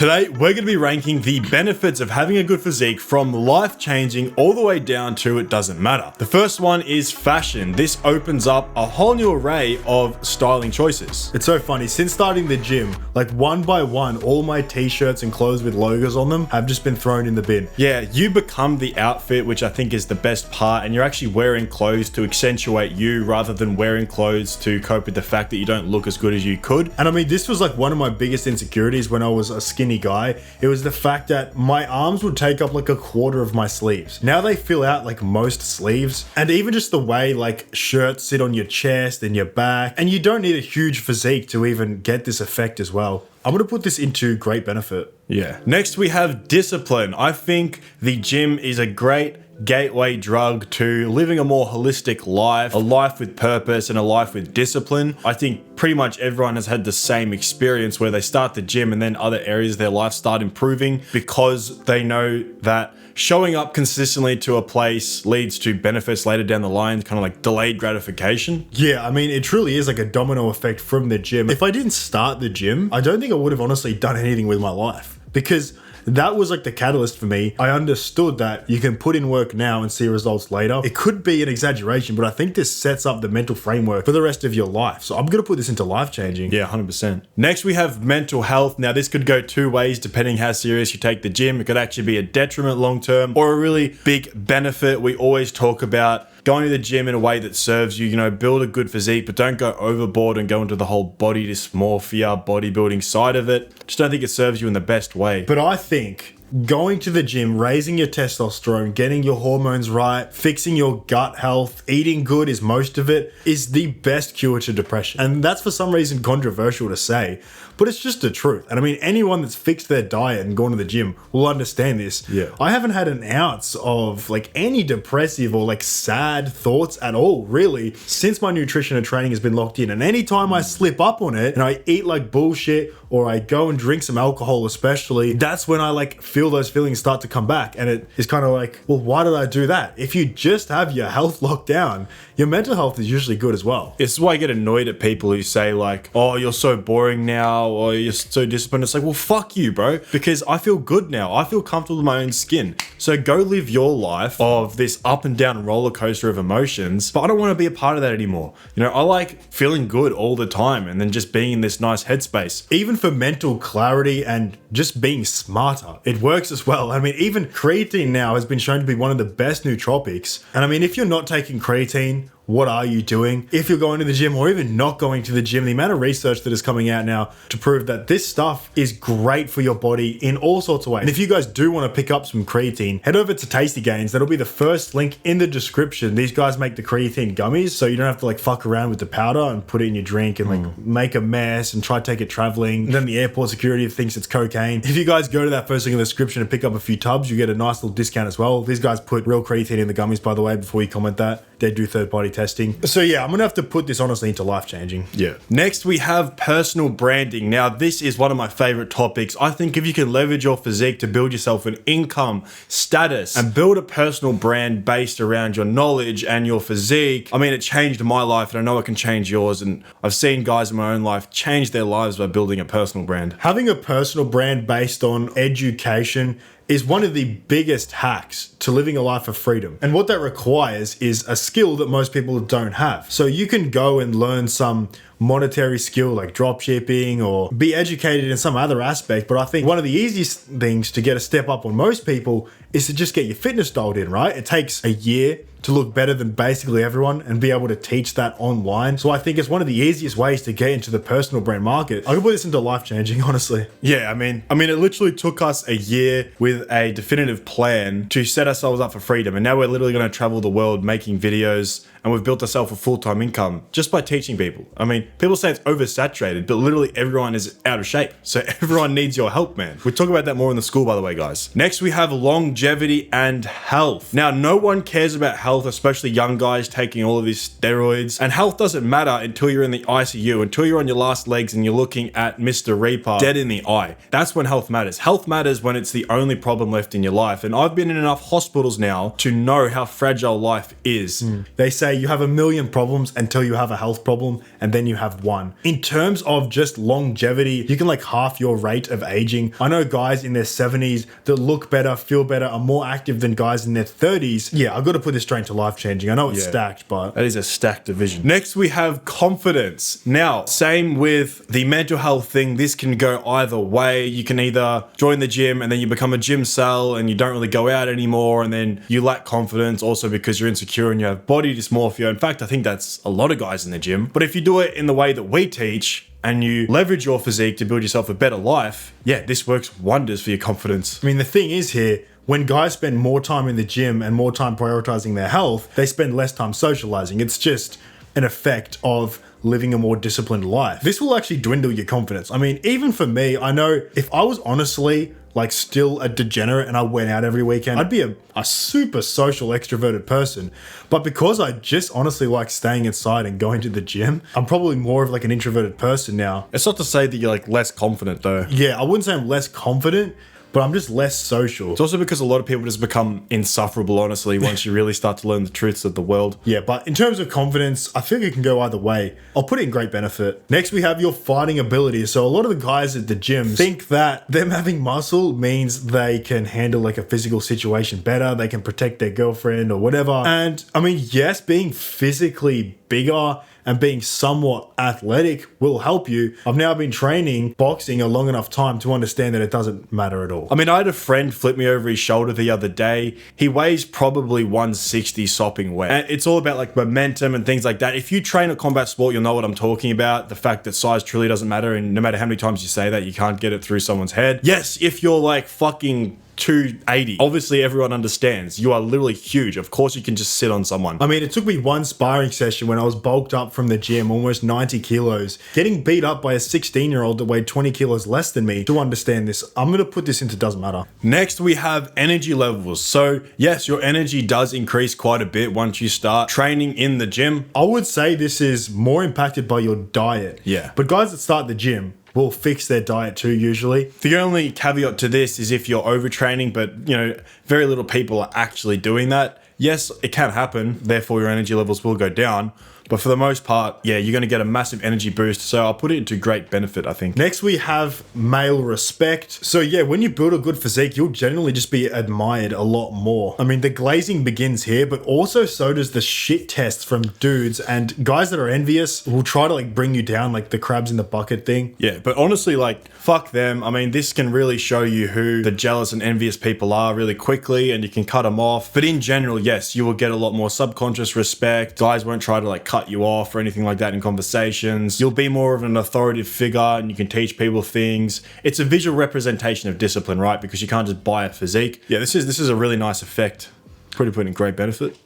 Today, we're going to be ranking the benefits of having a good physique from life-changing all the way down to it doesn't matter. The first one is fashion. This opens up a whole new array of styling choices. It's so funny, since starting the gym, like one by one, all my t-shirts and clothes with logos on them have just been thrown in the bin. Yeah, you become the outfit, which I think is the best part, and you're actually wearing clothes to accentuate you rather than wearing clothes to cope with the fact that you don't look as good as you could. And I mean, this was like one of my biggest insecurities when I was a skinny guy. It was the fact that my arms would take up like a quarter of my sleeves. Now they fill out like most sleeves, and even just the way like shirts sit on your chest and your back, and you don't need a huge physique to even get this effect as well. I'm going to put this into great benefit. Yeah. Next, we have discipline. I think the gym is a great gateway drug to living a more holistic life, a life with purpose and a life with discipline. I think pretty much everyone has had the same experience where they start the gym and then other areas of their life start improving because they know that showing up consistently to a place leads to benefits later down the line, kind of like delayed gratification. Yeah, I mean, it truly is like a domino effect from the gym. If I didn't start the gym, I don't think I would have honestly done anything with my life, because that was like the catalyst for me. I understood that you can put in work now and see results later. It could be an exaggeration, but I think this sets up the mental framework for the rest of your life. So I'm going to put this into life-changing. Yeah, 100%. Next, we have mental health. Now, this could go two ways depending how serious you take the gym. It could actually be a detriment long-term or a really big benefit. We always talk about going to the gym in a way that serves you, build a good physique, but don't go overboard and go into the whole body dysmorphia, bodybuilding side of it. Just don't think it serves you in the best way. But I think going to the gym, raising your testosterone, getting your hormones right, fixing your gut health, eating good is most of it, is the best cure to depression. And that's for some reason controversial to say, but it's just the truth. And I mean, anyone that's fixed their diet and gone to the gym will understand this. Yeah. I haven't had an ounce of like any depressive or like sad thoughts at all, really, since my nutrition and training has been locked in. And anytime I slip up on it and I eat like bullshit or I go and drink some alcohol especially, that's when I like feel those feelings start to come back. And it is kind of like, well, why did I do that? If you just have your health locked down, your mental health is usually good as well. This is why I get annoyed at people who say like, oh, you're so boring now, or you're so disciplined. It's like, well, fuck you, bro, because I feel good now. I feel comfortable in my own skin. So go live your life of this up and down roller coaster of emotions, but I don't want to be a part of that anymore. I like feeling good all the time and then just being in this nice headspace. Even for mental clarity and just being smarter, it works as well. I mean, even creatine now has been shown to be one of the best nootropics. And I mean, if you're not taking creatine, what are you doing? If you're going to the gym or even not going to the gym, the amount of research that is coming out now to prove that this stuff is great for your body in all sorts of ways. And if you guys do want to pick up some creatine, head over to Tasty Gains. That'll be the first link in the description. These guys make the creatine gummies, so you don't have to like fuck around with the powder and put it in your drink and like make a mess and try to take it traveling. And then the airport security thinks it's cocaine. If you guys go to that first link in the description and pick up a few tubs, you get a nice little discount as well. These guys put real creatine in the gummies, by the way, before you comment that. They do third-party testing. So yeah, I'm gonna have to put this honestly into life-changing. Yeah. Next, we have personal branding. Now, this is one of my favorite topics. I think if you can leverage your physique to build yourself an income, status, and build a personal brand based around your knowledge and your physique, I mean, it changed my life and I know it can change yours. And I've seen guys in my own life change their lives by building a personal brand. Having a personal brand based on education is one of the biggest hacks to living a life of freedom. And what that requires is a skill that most people don't have. So you can go and learn some monetary skill like drop shipping or be educated in some other aspect. But I think one of the easiest things to get a step up on most people is to just get your fitness dialed in, right? It takes a year to look better than basically everyone and be able to teach that online. So I think it's one of the easiest ways to get into the personal brand market. I could put this into life-changing, honestly. Yeah, I mean, it literally took us a year with a definitive plan to set ourselves up for freedom. And now we're literally going to travel the world making videos, and we've built ourselves a full-time income just by teaching people. I mean, people say it's oversaturated, but literally everyone is out of shape. So everyone needs your help, man. We'll talk about that more in the school, by the way, guys. Next, we have longevity and health. Now, no one cares about health, especially young guys taking all of these steroids. And health doesn't matter until you're in the ICU, until you're on your last legs and you're looking at Mr. Reaper dead in the eye. That's when health matters. Health matters when it's the only problem left in your life. And I've been in enough hospitals now to know how fragile life is. They say say you have a million problems until you have a health problem, and then you have one. In terms of just longevity, you can like half your rate of aging. I know guys in their 70s that look better, feel better, are more active than guys in their 30s. Yeah, I've got to put this straight into life changing. I know it's stacked, but that is a stacked division. Next, we have confidence. Now, same with the mental health thing. This can go either way. You can either join the gym and then you become a gym cell and you don't really go out anymore, and then you lack confidence also because you're insecure and you have body dysmorphia. In fact, I think that's a lot of guys in the gym. But if you do it in the way that we teach, and you leverage your physique to build yourself a better life, yeah, this works wonders for your confidence. I mean, the thing is here, when guys spend more time in the gym and more time prioritizing their health, they spend less time socializing. It's just an effect of living a more disciplined life. This will actually dwindle your confidence. I mean, even for me, I know if I was honestly like still a degenerate and I went out every weekend, I'd be a super social extroverted person. But because I just honestly like staying inside and going to the gym, I'm probably more of like an introverted person now. It's not to say that you're like less confident though. Yeah, I wouldn't say I'm less confident, but I'm just less social. It's also because a lot of people just become insufferable, honestly, once you really start to learn the truths of the world. Yeah, but in terms of confidence, I think it can go either way. I'll put it in great benefit. Next, we have your fighting ability. So a lot of the guys at the gym think that them having muscle means they can handle like a physical situation better. They can protect their girlfriend or whatever. And I mean, yes, being physically bigger and being somewhat athletic will help you. I've now been training boxing a long enough time to understand that it doesn't matter at all. I mean, I had a friend flip me over his shoulder the other day. He weighs probably 160 sopping wet. And it's all about like momentum and things like that. If you train a combat sport, you'll know what I'm talking about. The fact that size truly doesn't matter, and no matter how many times you say that, you can't get it through someone's head. Yes, if you're like fucking 280. Obviously, everyone understands. You are literally huge. Of course, you can just sit on someone. I mean, it took me one sparring session when I was bulked up from the gym, almost 90 kilos, getting beat up by a 16-year-old that weighed 20 kilos less than me to understand this. I'm going to put this into doesn't matter. Next, we have energy levels. So yes, your energy does increase quite a bit once you start training in the gym. I would say this is more impacted by your diet. Yeah. But guys that start the gym will fix their diet too usually. The only caveat to this is if you're overtraining, but you know, very little people are actually doing that. Yes, it can happen, therefore your energy levels will go down. But for the most part, yeah, you're going to get a massive energy boost. So I'll put it into great benefit, I think. Next, we have male respect. So yeah, when you build a good physique, you'll generally just be admired a lot more. I mean, the glazing begins here, but also so does the shit tests from dudes, and guys that are envious will try to like bring you down, like the crabs in the bucket thing. Yeah, but honestly, like, fuck them. I mean, this can really show you who the jealous and envious people are really quickly, and you can cut them off. But in general, yes, you will get a lot more subconscious respect. Guys won't try to like cut you off or anything like that in conversations. You'll be more of an authoritative figure and you can teach people things. It's a visual representation of discipline, right? Because you can't just buy a physique. Yeah, this is a really nice effect. Pretty put in great benefit.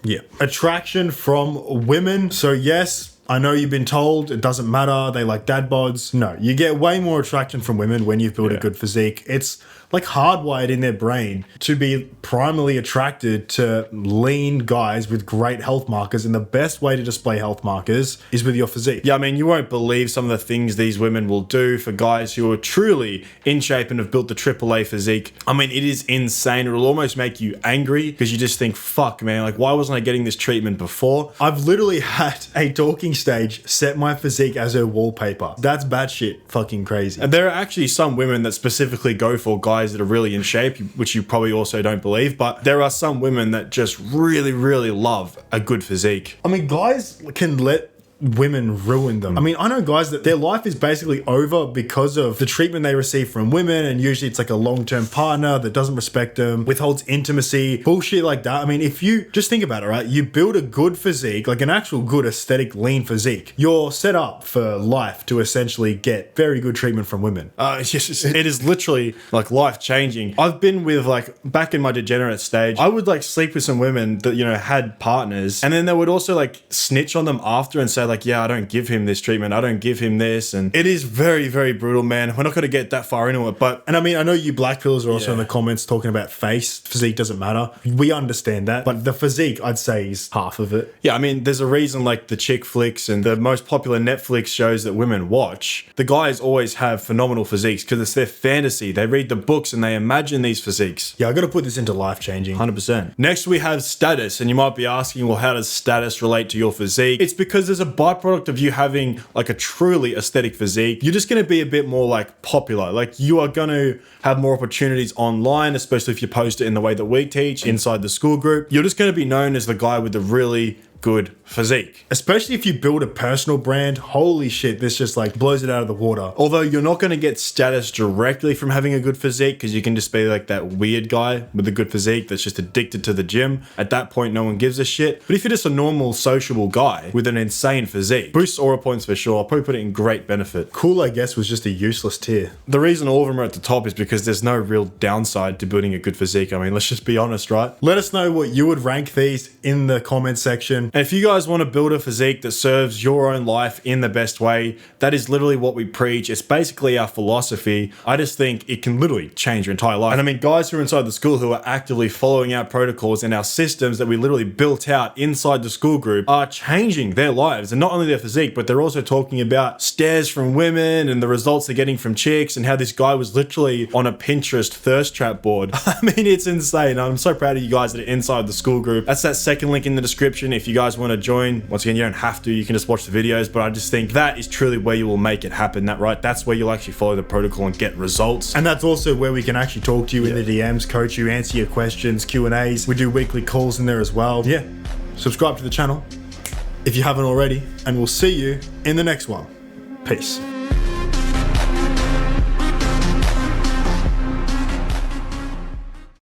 Yeah. Attraction from women. So yes, I know you've been told it doesn't matter, they like dad bods. No, you get way more attraction from women when you've built a good physique. It's like hardwired in their brain to be primarily attracted to lean guys with great health markers, and the best way to display health markers is with your physique. Yeah, I mean, you won't believe some of the things these women will do for guys who are truly in shape and have built the AAA physique. I mean, it is insane. It'll almost make you angry because you just think, fuck, man, like, why wasn't I getting this treatment before? I've literally had a talking stage set my physique as her wallpaper. That's batshit fucking crazy. And there are actually some women that specifically go for guys that are really in shape, which you probably also don't believe, but there are some women that just really, really love a good physique. I mean, guys can let women ruin them. I mean, I know guys that their life is basically over because of the treatment they receive from women, and usually it's like a long-term partner that doesn't respect them, withholds intimacy, bullshit like that. I mean, if you just think about it, right? You build a good physique, like an actual good aesthetic lean physique, you're set up for life to essentially get very good treatment from women. It is literally like life-changing. I've been with, like, back in my degenerate stage, I would like sleep with some women that, you know, had partners, and then they would also like snitch on them after and say like, yeah, I don't give him this treatment, I don't give him this, and it is very, very brutal, man. We're not going to get that far into it, but and I mean, I know you black pillers are also in the comments talking about physique doesn't matter. We understand that, but the physique, I'd say, is half of it. yeah, I mean, there's a reason like the chick flicks and the most popular Netflix shows that women watch, the guys always have phenomenal physiques because it's their fantasy. They read the books and they imagine these physiques. Yeah, I got to put this into life changing. 100%. Next, we have status, and you might be asking, well, how does status relate to your physique? It's because there's a byproduct of you having like a truly aesthetic physique. You're just going to be a bit more like popular. Like you are going to have more opportunities online, especially if you post it in the way that we teach inside the school group. You're just going to be known as the guy with the really good physique. Especially if you build a personal brand, holy shit, this just like blows it out of the water. Although you're not going to get status directly from having a good physique, because you can just be like that weird guy with a good physique that's just addicted to the gym. At that point, no one gives a shit. But if you're just a normal, sociable guy with an insane physique, boosts aura points for sure. I'll probably put it in great benefit. Cool, I guess, was just a useless tier. The reason all of them are at the top is because there's no real downside to building a good physique. I mean, let's just be honest, right? Let us know what you would rank these in the comment section. And if you guys want to build a physique that serves your own life in the best way, that is literally what we preach. It's basically our philosophy. I just think it can literally change your entire life. And I mean, guys who are inside the school who are actively following our protocols and our systems that we literally built out inside the school group are changing their lives. And not only their physique, but they're also talking about stares from women and the results they're getting from chicks, and how this guy was literally on a Pinterest thirst trap board. I mean, it's insane. I'm so proud of you guys that are inside the school group. That's that second link in the description if you guys want to join. Once again, you don't have to, you can just watch the videos, but I just think that is truly where you will make it happen. That's where you'll actually follow the protocol and get results. And that's also where we can actually talk to you in the DMs, coach you, answer your questions, Q&As. We do weekly calls in there as well. Yeah, subscribe to the channel if you haven't already, and we'll see you in the next one. Peace.